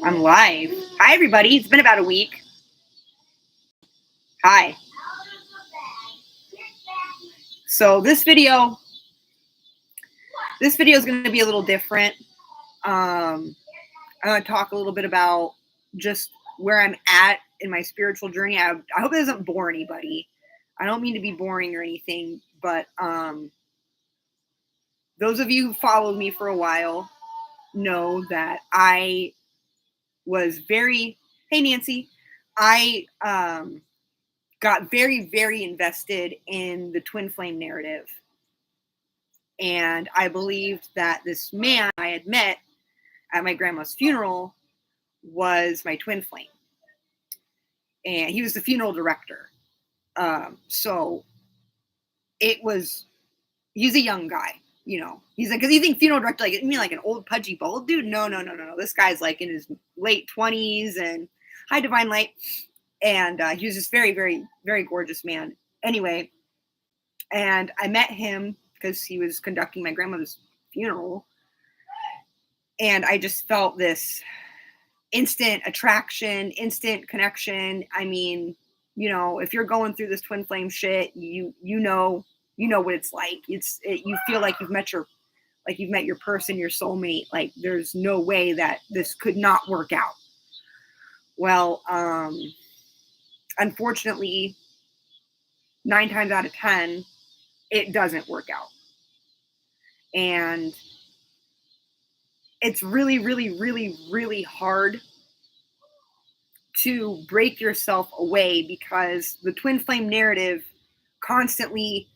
I'm live. Hi, everybody. It's been about a week. Hi. So this video is going to be a little different. I'm going to talk a little bit about just where I'm at in my spiritual journey. I hope it doesn't bore anybody. I don't mean to be boring or anything, but those of you who followed me for a while know that I was very, hey Nancy, I got very, very invested in the twin flame narrative. And I believed that this man I had met at my grandma's funeral was my twin flame. And he was the funeral director. So he's a young guy, you know. He's like, because you think funeral director, like, you mean like an old pudgy bald dude? No. This guy's like in his late 20s and high divine light. And he was this very, very, very gorgeous man. Anyway, and I met him because he was conducting my grandmother's funeral. And I just felt this instant attraction, instant connection. I mean, you know, if you're going through this twin flame shit, you know what it's like. You feel like you've met your person, your soulmate. Like there's no way that this could not work out. Well, unfortunately, 9 times out of 10, it doesn't work out. And it's really, really, really, really hard to break yourself away because the twin flame narrative constantly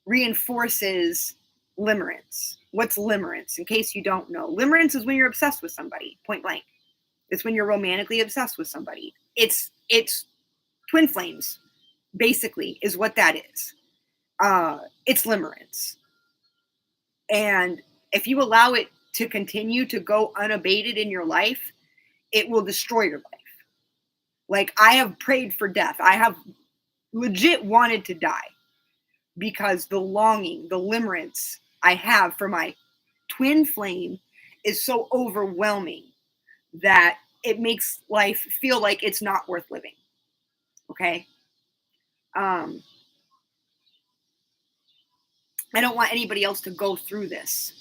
reinforces limerence. What's limerence? In case you don't know, limerence is when you're obsessed with somebody, point blank. It's when you're romantically obsessed with somebody. It's twin flames, basically, is what that is. It's limerence. And if you allow it to continue to go unabated in your life, it will destroy your life. Like, I have prayed for death. I have legit wanted to die because the longing, the limerence I have for my twin flame is so overwhelming that it makes life feel like it's not worth living. Okay? I don't want anybody else to go through this.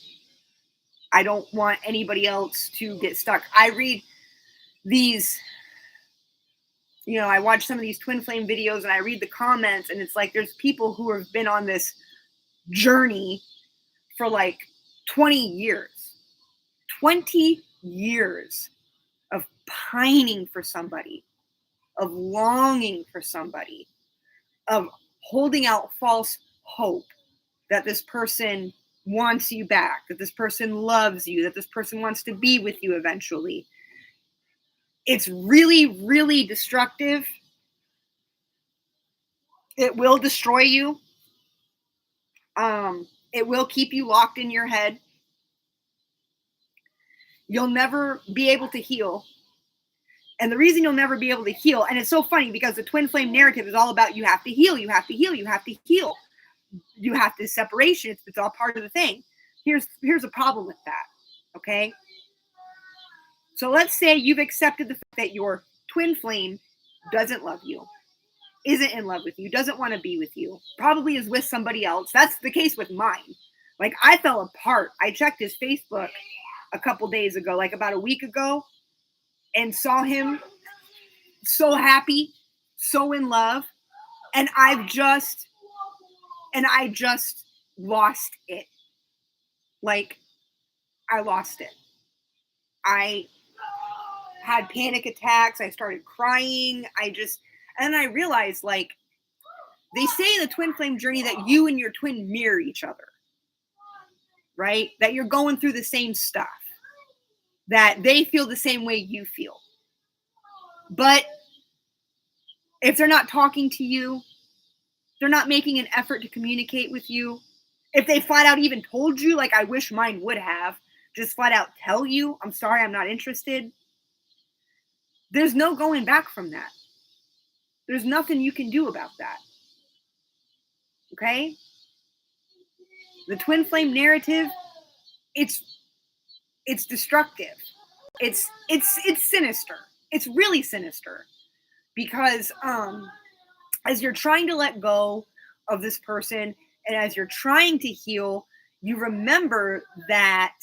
I don't want anybody else to get stuck. I read these, you know, I watch some of these twin flame videos and I read the comments, and it's like there's people who have been on this journey for like 20 years. 20 years of pining for somebody, of longing for somebody, of holding out false hope that this person wants you back, that this person loves you, that this person wants to be with you eventually. It's really, really destructive. It will destroy you. It will keep you locked in your head. You'll never be able to heal. And the reason you'll never be able to heal, and it's so funny because the twin flame narrative is all about you have to heal, you have to heal, you have to heal. You have to separation. It's all part of the thing. Here's a problem with that. Okay. So let's say you've accepted the fact that your twin flame doesn't love you, isn't in love with you, doesn't want to be with you, probably is with somebody else. That's the case with mine. Like, I fell apart. I checked his Facebook a couple days ago, like about a week ago, and saw him so happy, so in love. And I just lost it. Like, I lost it. I had panic attacks. I started crying. And I realized, like, they say in the twin flame journey that you and your twin mirror each other, right? That you're going through the same stuff, that they feel the same way you feel. But if they're not talking to you, they're not making an effort to communicate with you, if they flat out even told you, like I wish mine would have, just flat out tell you, I'm sorry, I'm not interested, there's no going back from that. There's nothing you can do about that. Okay? The twin flame narrative, it's destructive. It's sinister. It's really sinister because as you're trying to let go of this person and as you're trying to heal, you remember that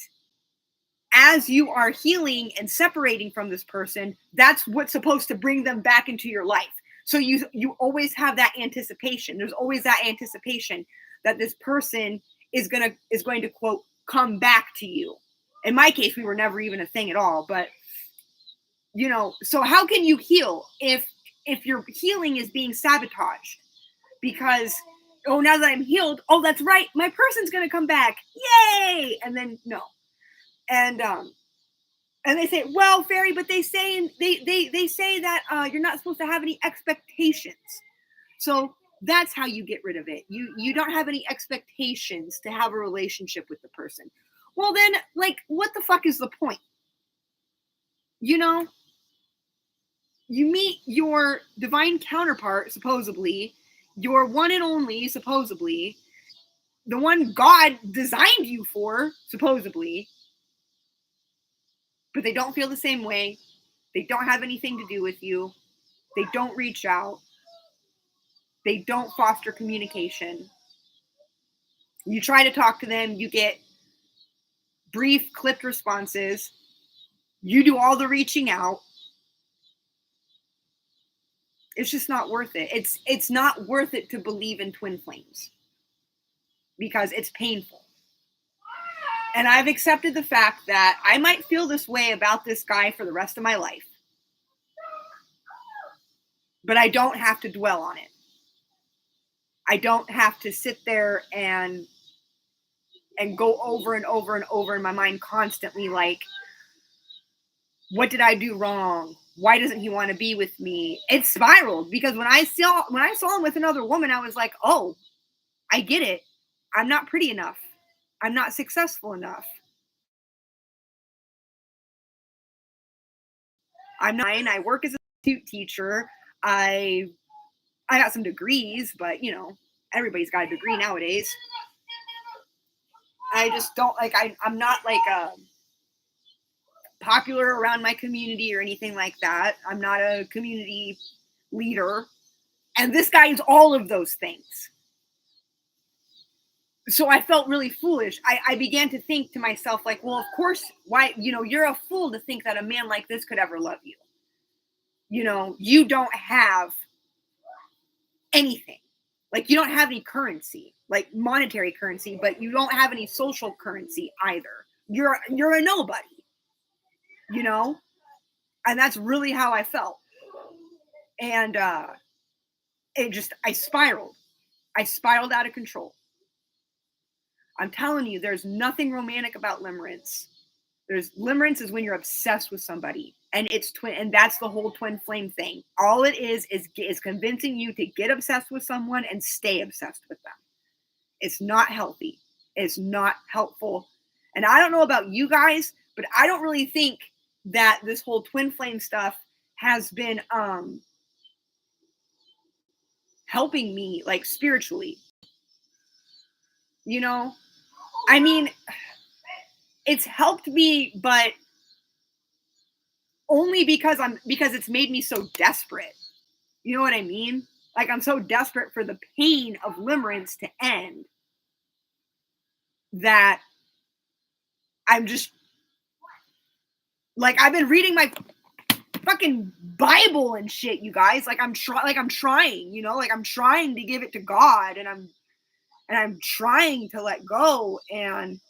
as you are healing and separating from this person, that's what's supposed to bring them back into your life. So you always have that anticipation. There's always that anticipation that this person is going to quote come back to you. In my case, we were never even a thing at all, but so how can you heal if your healing is being sabotaged? Because now that I'm healed, that's right, my person's going to come back. Yay! And then no. And they say, well, fairy, but they say that you're not supposed to have any expectations. So that's how you get rid of it. You don't have any expectations to have a relationship with the person. Well, then, like, what the fuck is the point? You meet your divine counterpart, supposedly, your one and only, supposedly, the one God designed you for, supposedly, but they don't feel the same way. They don't have anything to do with you. They don't reach out. They don't foster communication. You try to talk to them, you get brief, clipped responses. You do all the reaching out. It's just not worth it. It's not worth it to believe in twin flames because it's painful. And I've accepted the fact that I might feel this way about this guy for the rest of my life. But I don't have to dwell on it. I don't have to sit there and go over and over and over in my mind constantly like, what did I do wrong? Why doesn't he want to be with me? It spiraled because when I saw him with another woman, I was like, oh, I get it. I'm not pretty enough. I'm not successful enough. I work as a substitute teacher. I got some degrees, but everybody's got a degree nowadays. I just don't I'm not like popular around my community or anything like that. I'm not a community leader. And this guy is all of those things. So I felt really foolish. I began to think to myself, like, well, of course, why, you're a fool to think that a man like this could ever love you. You don't have anything. Like, you don't have any currency, like monetary currency, but you don't have any social currency either. You're a nobody, and that's really how I felt. And I spiraled out of control. I'm telling you, there's nothing romantic about limerence. Limerence is when you're obsessed with somebody, and it's twin, and that's the whole twin flame thing. All it is convincing you to get obsessed with someone and stay obsessed with them. It's not healthy. It's not helpful. And I don't know about you guys, but I don't really think that this whole twin flame stuff has been helping me, like, spiritually. I mean, it's helped me, but only because it's made me so desperate. You know what I mean? Like, I'm so desperate for the pain of limerence to end that I'm just like, I've been reading my fucking Bible and shit, you guys. Like, I'm trying, like I'm trying to give it to God, and I'm trying to let go, and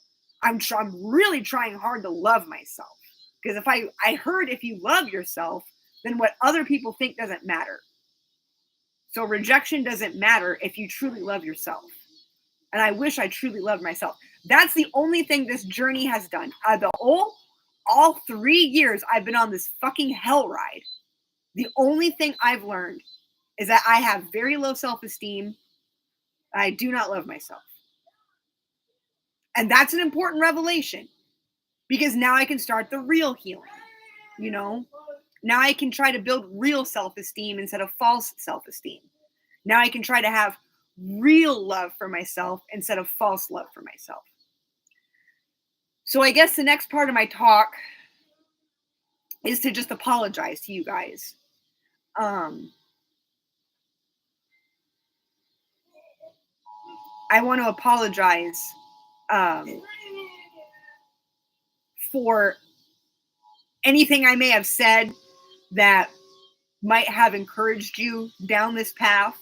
I'm really trying hard to love myself. Because if I heard if you love yourself, then what other people think doesn't matter. So rejection doesn't matter if you truly love yourself. And I wish I truly loved myself. That's the only thing this journey has done. All 3 years I've been on this fucking hell ride. The only thing I've learned is that I have very low self-esteem. I do not love myself. And that's an important revelation, because now I can start the real healing. Now I can try to build real self-esteem instead of false self-esteem. Now I can try to have real love for myself instead of false love for myself. So I guess the next part of my talk is to just apologize to you guys. I want to apologize for anything I may have said that might have encouraged you down this path.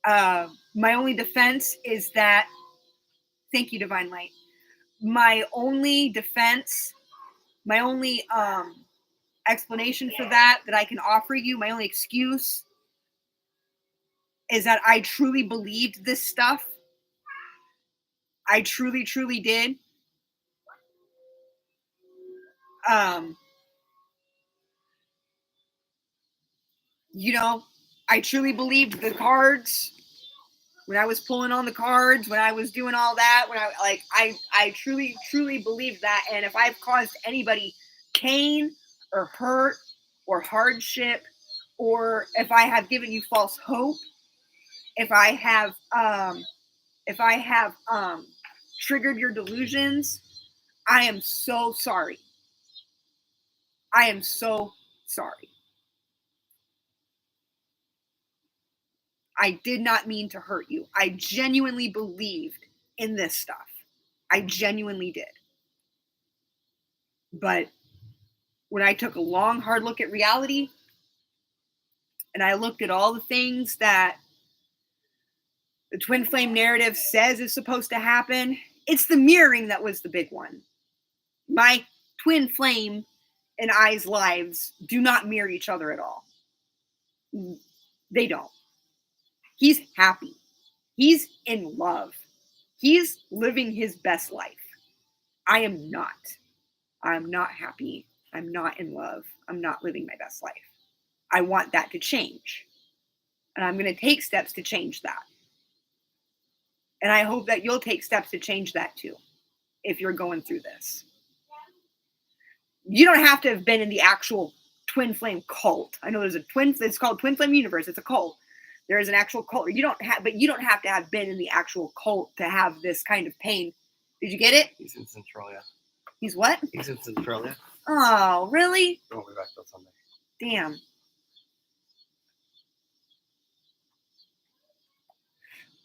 My only defense is that, thank you, Divine Light. My only defense, my only explanation for that I can offer you, my only excuse is that I truly believed this stuff. I truly, truly did. You know, I truly believed the cards when I was pulling on the cards, when I was doing all that, when I truly, truly believed that. And if I've caused anybody pain or hurt or hardship, or if I have given you false hope, if I have triggered your delusions, I am so sorry. I am so sorry. I did not mean to hurt you. I genuinely believed in this stuff. I genuinely did. But when I took a long, hard look at reality, and I looked at all the things that the twin flame narrative says is supposed to happen, it's the mirroring that was the big one. My twin flame and I's lives do not mirror each other at all. They don't. He's happy. He's in love. He's living his best life. I am not. I'm not happy. I'm not in love. I'm not living my best life. I want that to change. And I'm going to take steps to change that. And I hope that you'll take steps to change that too, if you're going through this. You don't have to have been in the actual twin flame cult. I know there's it's called Twin Flame Universe. It's a cult. There is an actual cult. But you don't have to have been in the actual cult to have this kind of pain. Did you get it? He's in Centralia. He's what? He's in Centralia. Oh, really? Won't be back till Sunday. Damn.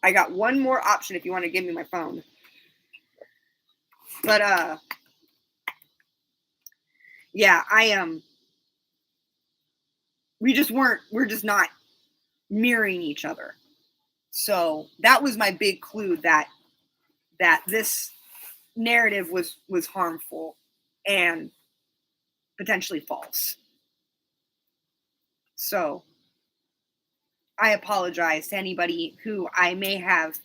I got one more option if you want to give me my phone. But yeah, we're just not mirroring each other. So that was my big clue that this narrative was harmful and potentially false. So I apologize to anybody who I may have,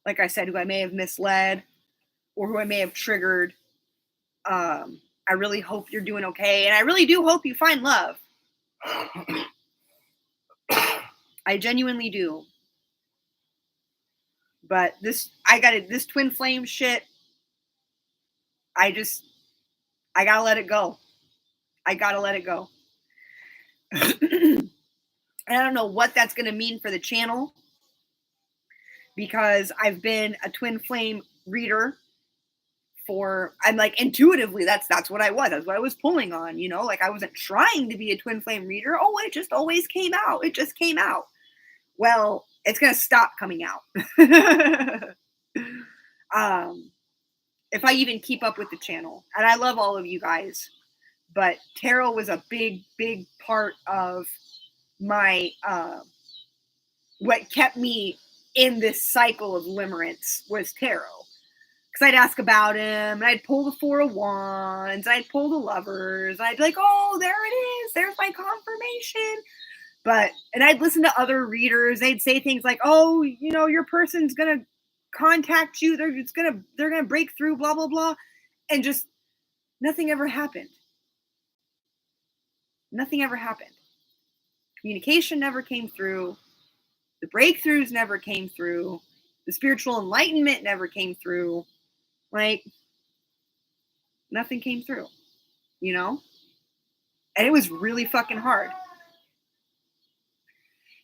like I said, who I may have misled or who I may have triggered. I really hope you're doing okay. And I really do hope you find love. I genuinely do. But this twin flame shit, I gotta let it go. I gotta let it go. And I don't know what that's going to mean for the channel, because I've been a twin flame reader I'm like, intuitively, that's what I was. That's what I was pulling on, you know, like I wasn't trying to be a twin flame reader. Oh, it just always came out. It just came out. Well, it's going to stop coming out. If I even keep up with the channel. And I love all of you guys, but tarot was a big, big part of my, what kept me in this cycle of limerence was tarot. Because I'd ask about him, and I'd pull the Four of Wands, I'd pull the Lovers, I'd be like, oh, there it is, there's my confirmation. And I'd listen to other readers, they'd say things like, oh, you know, your person's gonna contact you, they're gonna break through, blah, blah, blah. And just nothing ever happened. Nothing ever happened. Communication never came through. The breakthroughs never came through. The spiritual enlightenment never came through. Like, nothing came through, you know? And it was really fucking hard.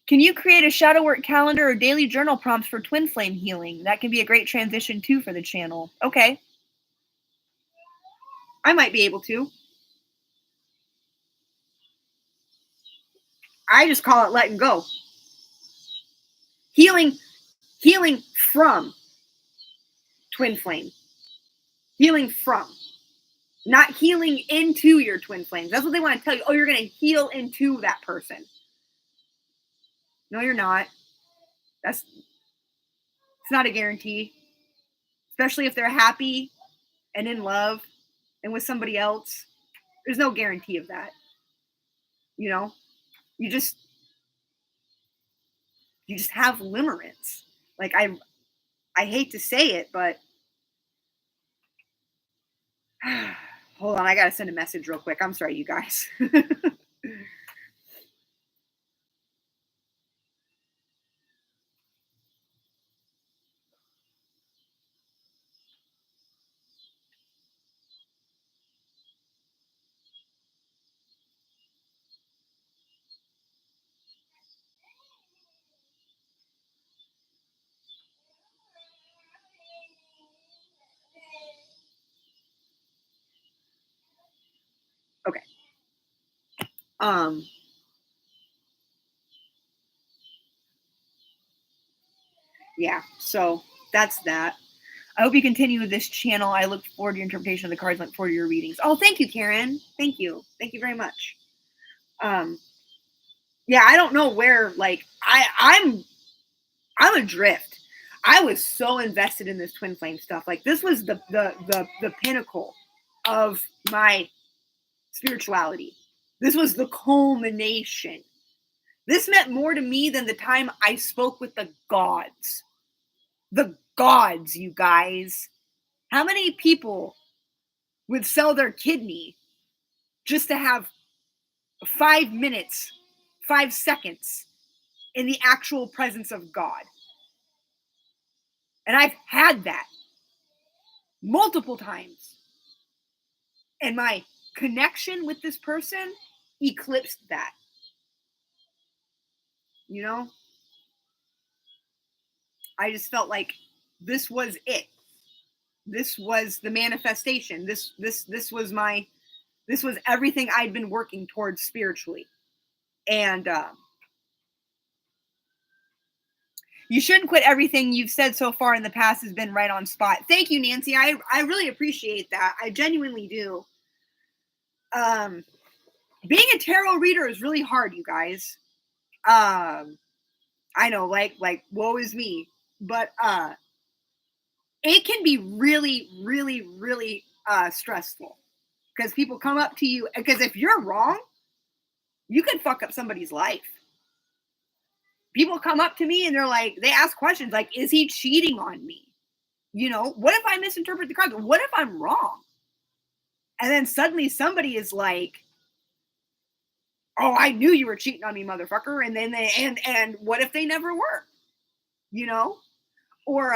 Can you create a shadow work calendar or daily journal prompts for twin flame healing? That can be a great transition too for the channel. Okay. I might be able to. I just call it letting go. Healing from twin flame. Healing from. Not healing into your twin flames. That's what they want to tell you. Oh, you're going to heal into that person. No, you're not. It's not a guarantee. Especially if they're happy and in love and with somebody else. There's no guarantee of that. You know? You just have limerence. Like I hate to say it, but hold on, I gotta send a message real quick. I'm sorry, you guys. Okay. Yeah, so that's that. I hope you continue with this channel. I look forward to your interpretation of the cards, look forward to your readings. Oh, thank you, Karen. Thank you. Thank you very much. Yeah, I don't know where, like, I'm adrift. I was so invested in this twin flame stuff. Like, this was the pinnacle of my spirituality. This was the culmination. This meant more to me than the time I spoke with the gods. The gods, you guys. How many people would sell their kidney just to have 5 minutes, 5 seconds in the actual presence of God? And I've had that multiple times. And my connection with this person eclipsed that. You know? I just felt like this was it. This was the manifestation. This was everything I'd been working towards spiritually. And you shouldn't quit everything you've said so far in the past has been right on spot. Thank you, Nancy. I really appreciate that. I genuinely do. Being a tarot reader is really hard, you guys. I know, like woe is me. But it can be really, really, really stressful. Because people come up to you, because if you're wrong, you can fuck up somebody's life. People come up to me and they're like, they ask questions like, is he cheating on me? You know, what if I misinterpret the cards? What if I'm wrong? And then suddenly somebody is like, oh, I knew you were cheating on me, motherfucker. And then and what if they never were? You know? Or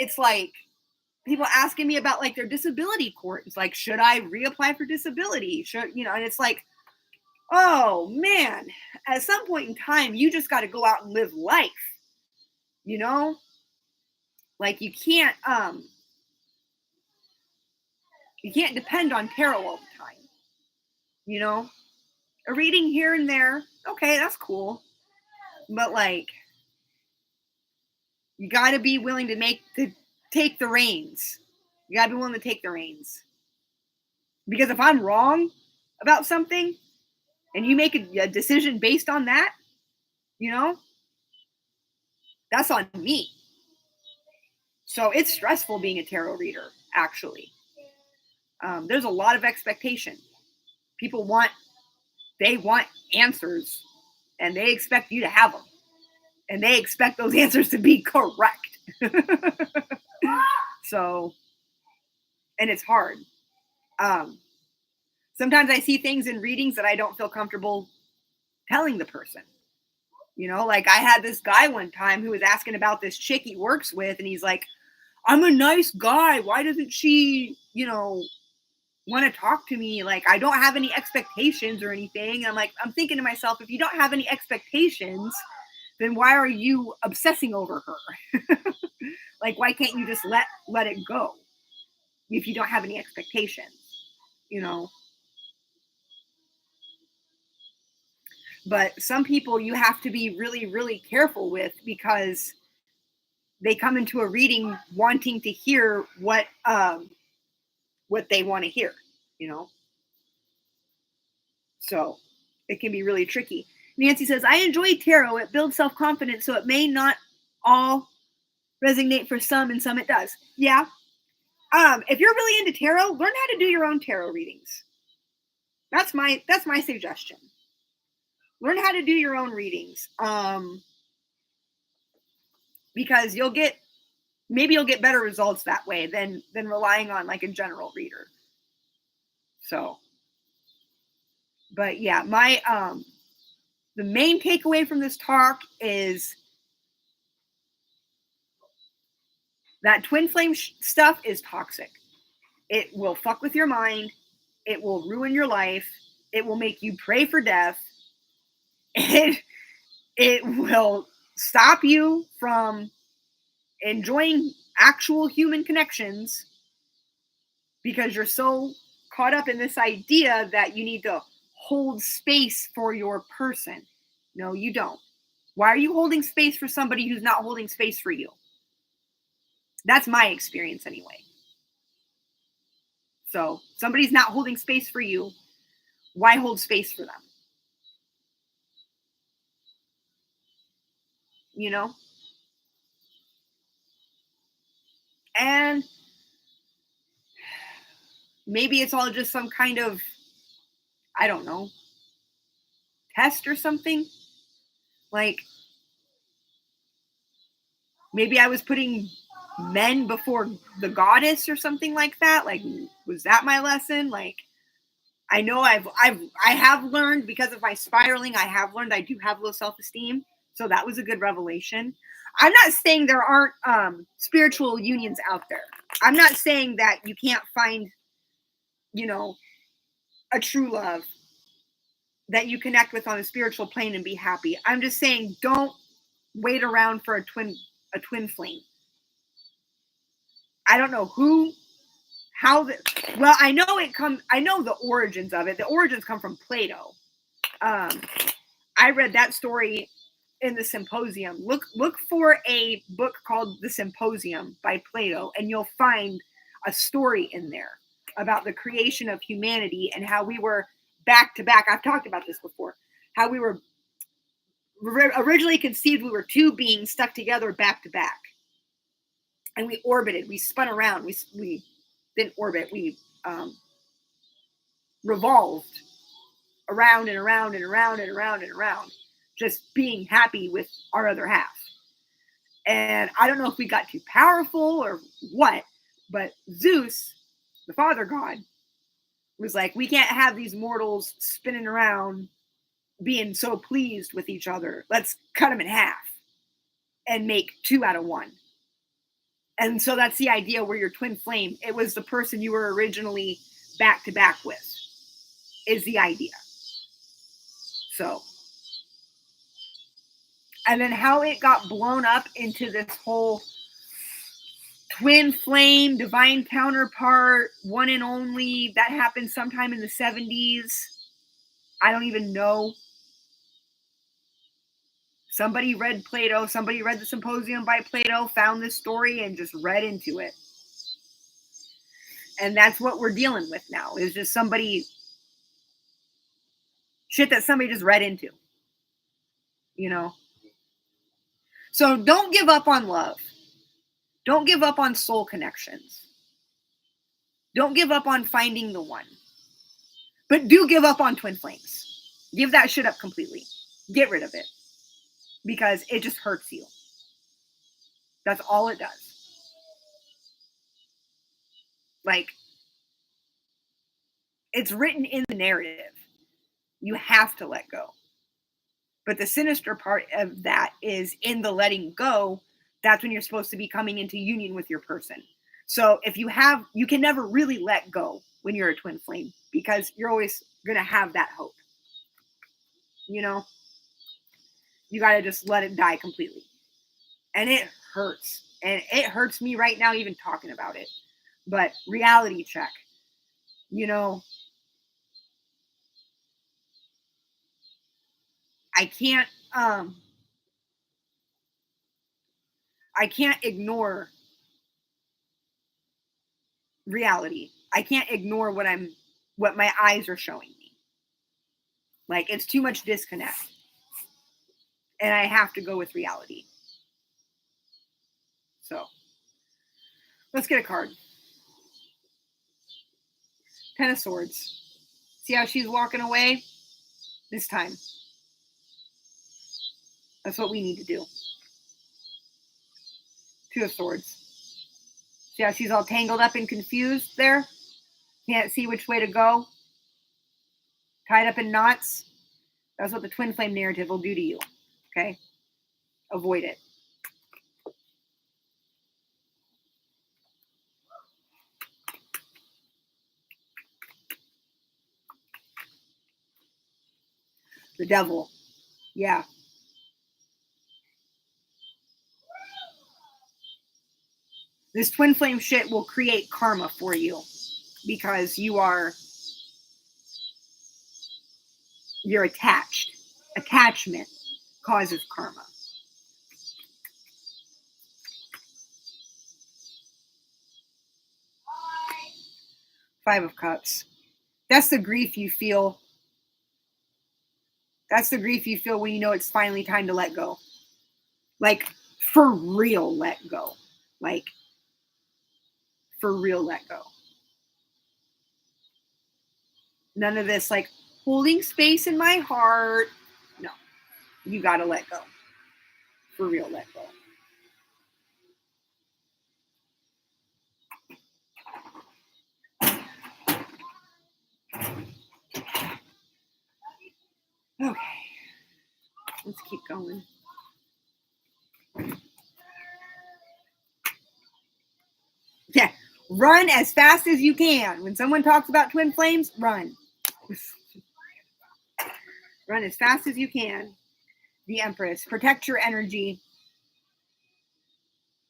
it's like people asking me about like their disability court. It's like, should I reapply for disability? Should, you know, and it's like, oh man, at some point in time, you just got to go out and live life. You know? Like you can't depend on tarot all the time. You know? A reading here and there, okay, that's cool. But like you got to be willing to take the reins. You got to be willing to take the reins. Because if I'm wrong about something and you make a decision based on that, you know, that's on me. So it's stressful being a tarot reader, actually. There's a lot of expectation. People want answers and they expect you to have them. And they expect those answers to be correct. So, and it's hard. Sometimes I see things in readings that I don't feel comfortable telling the person. You know, like I had this guy one time who was asking about this chick he works with, and he's like, I'm a nice guy. Why doesn't she, you know, want to talk to me? Like, I don't have any expectations or anything. I'm like, I'm thinking to myself, if you don't have any expectations, then why are you obsessing over her? Like, why can't you just let it go if you don't have any expectations, you know? But some people you have to be really, really careful with because they come into a reading wanting to hear what they want to hear, you know. So it can be really tricky. Nancy says, I enjoy tarot. It builds self confidence, so it may not all resonate for some, and some it does. Yeah. If you're really into tarot, learn how to do your own tarot readings. That's my suggestion. Learn how to do your own readings. Because you'll get better results that way than relying on like a general reader. So, but yeah, my the main takeaway from this talk is that twin flame stuff is toxic. It will fuck with your mind. It will ruin your life. It will make you pray for death. It will stop you from enjoying actual human connections because you're so caught up in this idea that you need to hold space for your person. No, you don't. Why are you holding space for somebody who's not holding space for you? That's my experience anyway. So, somebody's not holding space for you. Why hold space for them? You know? And maybe it's all just some kind of, I don't know, test or something. Like, maybe I was putting men before the goddess or something like that. Like, was that my lesson? Like, I know I have learned because of my spiraling. I have learned I do have low self-esteem, so that was a good revelation. I'm not saying there aren't spiritual unions out there. I'm not saying that you can't find, you know, a true love that you connect with on a spiritual plane and be happy. I'm just saying don't wait around for a twin flame. I don't know well, I know the origins of it. The origins come from Plato. I read that story in the Symposium. Look for a book called The Symposium by Plato, and you'll find a story in there about the creation of humanity and how we were back to back. I've talked about this before. How we were originally conceived, we were two beings stuck together back to back. And we orbited, we spun around, we didn't orbit, we revolved around and around and around and around and around, just being happy with our other half. And I don't know if we got too powerful or what, but Zeus, the father god, was like, we can't have these mortals spinning around being so pleased with each other. Let's cut them in half and make two out of one. And so that's the idea where your twin flame, it was the person you were originally back to back with, is the idea. So, and then how it got blown up into this whole twin flame, divine counterpart, one and only, that happened sometime in the 70s. I don't even know. Somebody read Plato, somebody read the Symposium by Plato, found this story and just read into it. And that's what we're dealing with now, is just shit that somebody just read into, you know? So don't give up on love. Don't give up on soul connections. Don't give up on finding the one. But do give up on twin flames. Give that shit up completely. Get rid of it. Because it just hurts you. That's all it does. Like, it's written in the narrative. You have to let go. But the sinister part of that is in the letting go, that's when you're supposed to be coming into union with your person. So if you can never really let go when you're a twin flame, because you're always going to have that hope. You know? You got to just let it die completely. And it hurts. And it hurts me right now even talking about it. But reality check. You know, I can't ignore reality. I can't ignore what my eyes are showing me. Like, it's too much disconnect. And I have to go with reality. So, let's get a card. 10 of Swords. See how she's walking away? This time. That's what we need to do. 2 of Swords. See how she's all tangled up and confused there? Can't see which way to go? Tied up in knots? That's what the twin flame narrative will do to you. Okay? Avoid it. The Devil. Yeah. This twin flame shit will create karma for you because you're attached. Attachment causes karma. 5 of Cups. That's the grief you feel. That's the grief you feel when you know it's finally time to let go. Like, for real, let go. Like, for real, let go. None of this, like, holding space in my heart. No. You gotta let go. For real, let go. Okay. Let's keep going. Yeah. Run as fast as you can. When someone talks about twin flames, run. Run as fast as you can. The Empress. Protect your energy.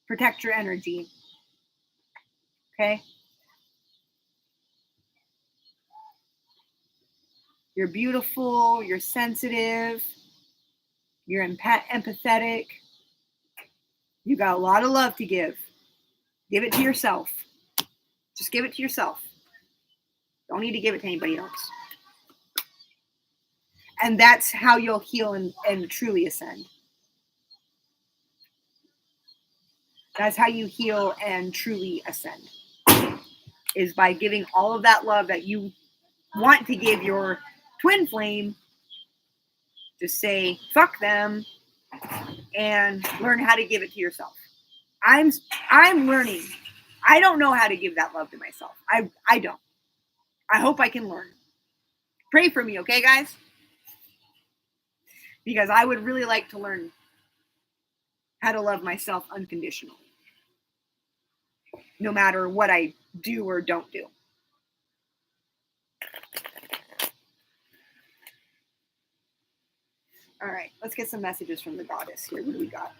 Protect your energy. Okay? You're beautiful. You're sensitive. You're empathetic. You got a lot of love to give. Give it to yourself. Just give it to yourself. Don't need to give it to anybody else. And that's how you'll heal and truly ascend. That's how you heal and truly ascend. Is by giving all of that love that you want to give your twin flame. Just say, fuck them, and learn how to give it to yourself. I'm learning. I don't know how to give that love to myself. I don't. I hope I can learn. Pray for me, okay, guys? Because I would really like to learn how to love myself unconditionally. No matter what I do or don't do. All right, let's get some messages from the goddess here. What do we got?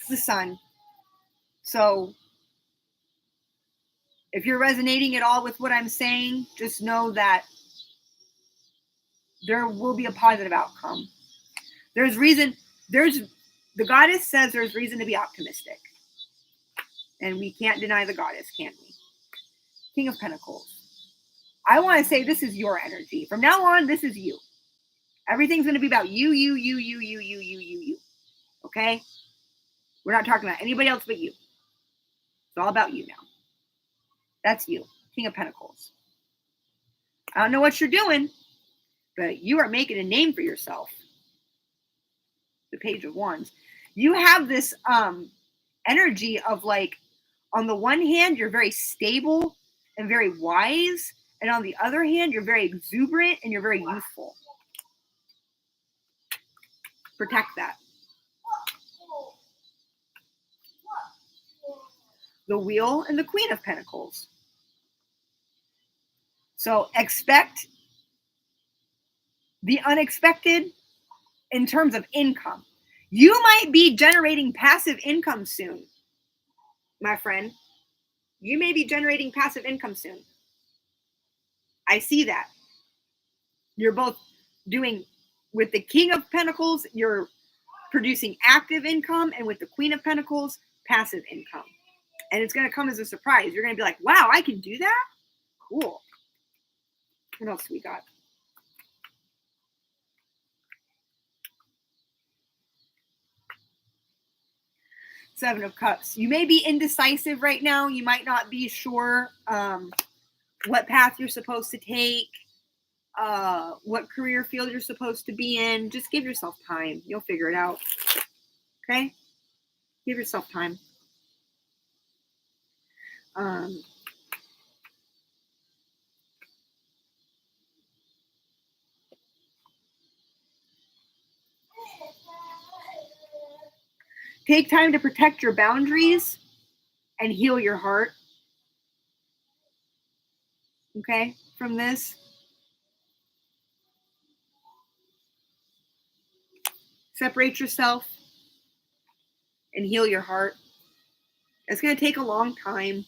The Sun. So, if you're resonating at all with what I'm saying, just know that there will be a positive outcome. The goddess says there's reason to be optimistic. And we can't deny the goddess, can we? King of Pentacles. I want to say this is your energy. From now on, this is you. Everything's going to be about you. Okay? We're not talking about anybody else but you. It's all about you now. That's you. King of Pentacles. I don't know what you're doing, but you are making a name for yourself. The Page of Wands. You have this energy of, like, on the one hand, you're very stable and very wise. And on the other hand, you're very exuberant and you're very youthful. Protect that. The Wheel and the Queen of Pentacles. So expect the unexpected in terms of income. You might be generating passive income soon, my friend. You may be generating passive income soon. I see that. You're both doing, with the King of Pentacles, you're producing active income, and with the Queen of Pentacles, passive income. And it's going to come as a surprise. You're going to be like, wow, I can do that? Cool. What else do we got? Seven of Cups. You may be indecisive right now. You might not be sure what path you're supposed to take, what career field you're supposed to be in. Just give yourself time. You'll figure it out. Okay? Give yourself time. Take time to protect your boundaries and heal your heart. Okay? From this. Separate yourself and heal your heart. It's going to take a long time,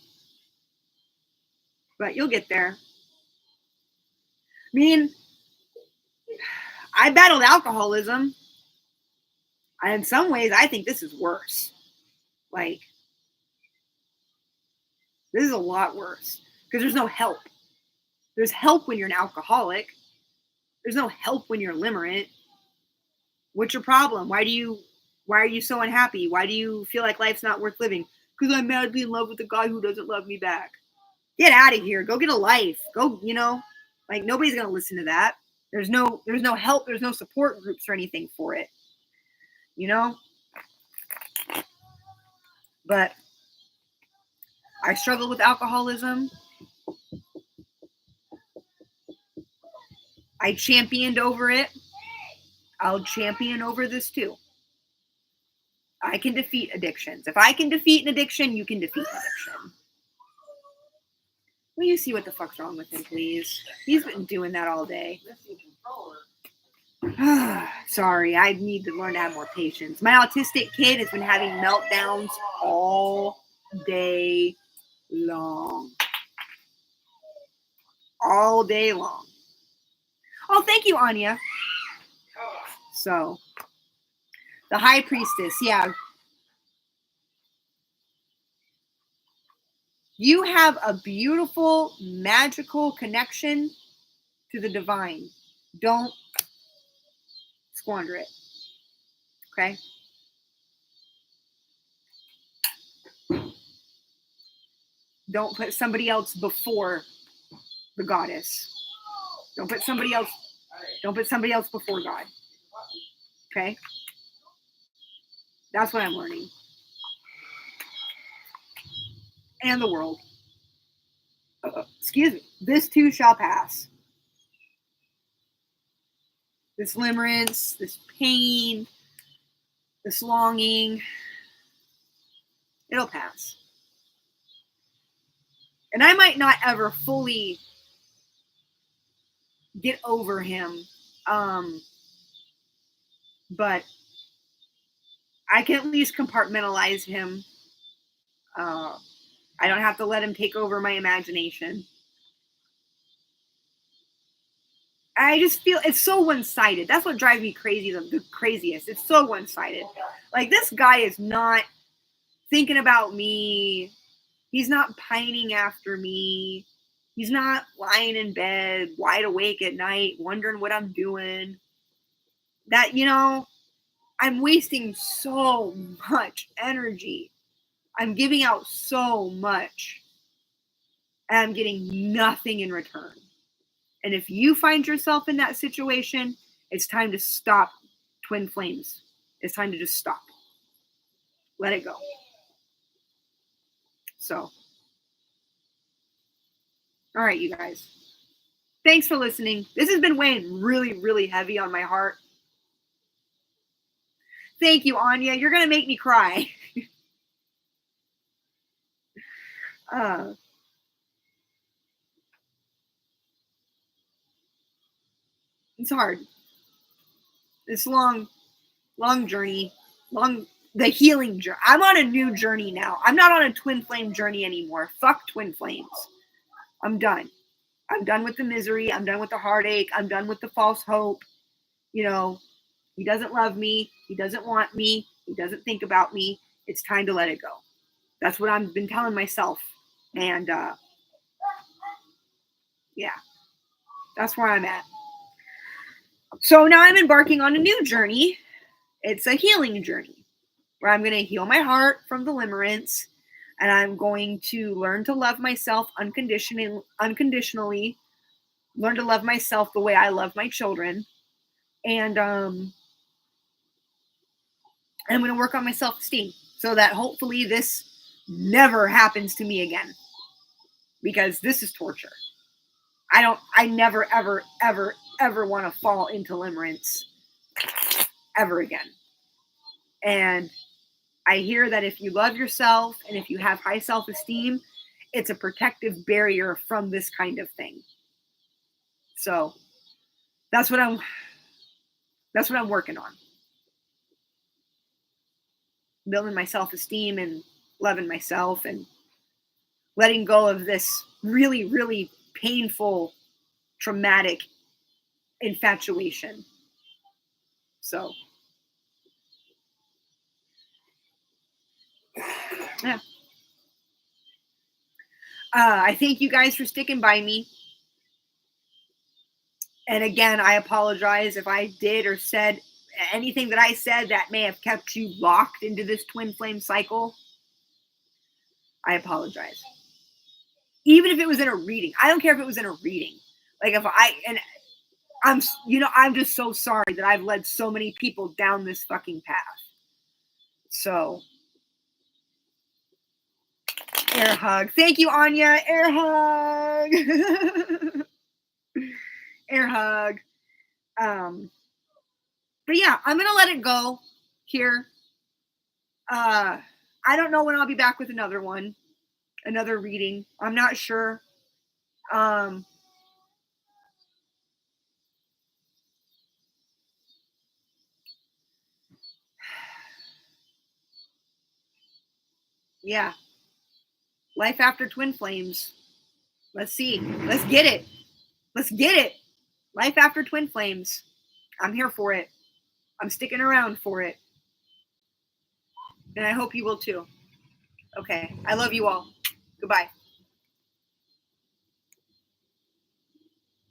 but you'll get there. I mean, I battled alcoholism. And in some ways, I think this is worse. Like, this is a lot worse because there's no help. There's help when you're an alcoholic. There's no help when you're limerent. What's your problem? Why are you so unhappy? Why do you feel like life's not worth living? Because I'm madly in love with a guy who doesn't love me back. Get out of here. Go get a life. Go, like nobody's going to listen to that. There's no help. There's no support groups or anything for it. But I struggled with alcoholism. I championed over it. I'll champion over this too. I can defeat addictions. If I can defeat an addiction, you can defeat an addiction. Will you see what the fuck's wrong with him, please? He's been doing that all day. Sorry, I need to learn to have more patience. My autistic kid has been having meltdowns all day long. All day long. Oh, thank you, Anya. So, the High Priestess, yeah. You have a beautiful, magical connection to the divine. Don't squander it. Okay? Don't put somebody else before the goddess. Don't put somebody else before God. Okay? That's what I'm learning. And the world. Excuse me. This too shall pass. This limerence, this pain, this longing, it'll pass. And I might not ever fully get over him, but I can at least compartmentalize him. I don't have to let him take over my imagination. I just feel it's so one-sided. That's what drives me crazy, the craziest. It's so one-sided. Like, this guy is not thinking about me. He's not pining after me. He's not lying in bed, wide awake at night, wondering what I'm doing. That, I'm wasting so much energy. I'm giving out so much. And I'm getting nothing in return. And if you find yourself in that situation, it's time to stop twin flames. It's time to just stop. Let it go. So, all right, you guys. Thanks for listening. This has been weighing really, really heavy on my heart. Thank you, Anya. You're going to make me cry. It's hard. This long journey, the healing journey. I'm on a new journey now. I'm not on a twin flame journey anymore. Fuck twin flames. I'm done. I'm done with the misery. I'm done with the heartache. I'm done with the false hope. You know, he doesn't love me. He doesn't want me. He doesn't think about me. It's time to let it go. That's what I've been telling myself. And yeah, that's where I'm at. So now I'm embarking on a new journey. It's a healing journey where I'm going to heal my heart from the limerence, and I'm going to learn to love myself unconditionally, learn to love myself the way I love my children, and I'm going to work on my self-esteem so that hopefully this never happens to me again, because this is torture. I never, ever, ever, ever want to fall into limerence ever again. And I hear that if you love yourself and if you have high self-esteem, it's a protective barrier from this kind of thing. So that's what I'm working on. Building my self-esteem and loving myself and letting go of this really, really painful, traumatic infatuation. So yeah. I thank you guys for sticking by me. And again, I apologize if I did or said anything that I said that may have kept you locked into this twin flame cycle. I apologize. Even if it was in a reading. I don't care if it was in a reading. Like I'm just so sorry that I've led so many people down this fucking path. So, air hug. Thank you, Anya. Air hug. Air hug. But yeah, I'm gonna let it go here. I don't know when I'll be back with another reading. I'm not sure. Yeah. Life after twin flames. Let's see. Let's get it. Let's get it. Life after twin flames. I'm here for it. I'm sticking around for it. And I hope you will too. Okay. I love you all. Goodbye.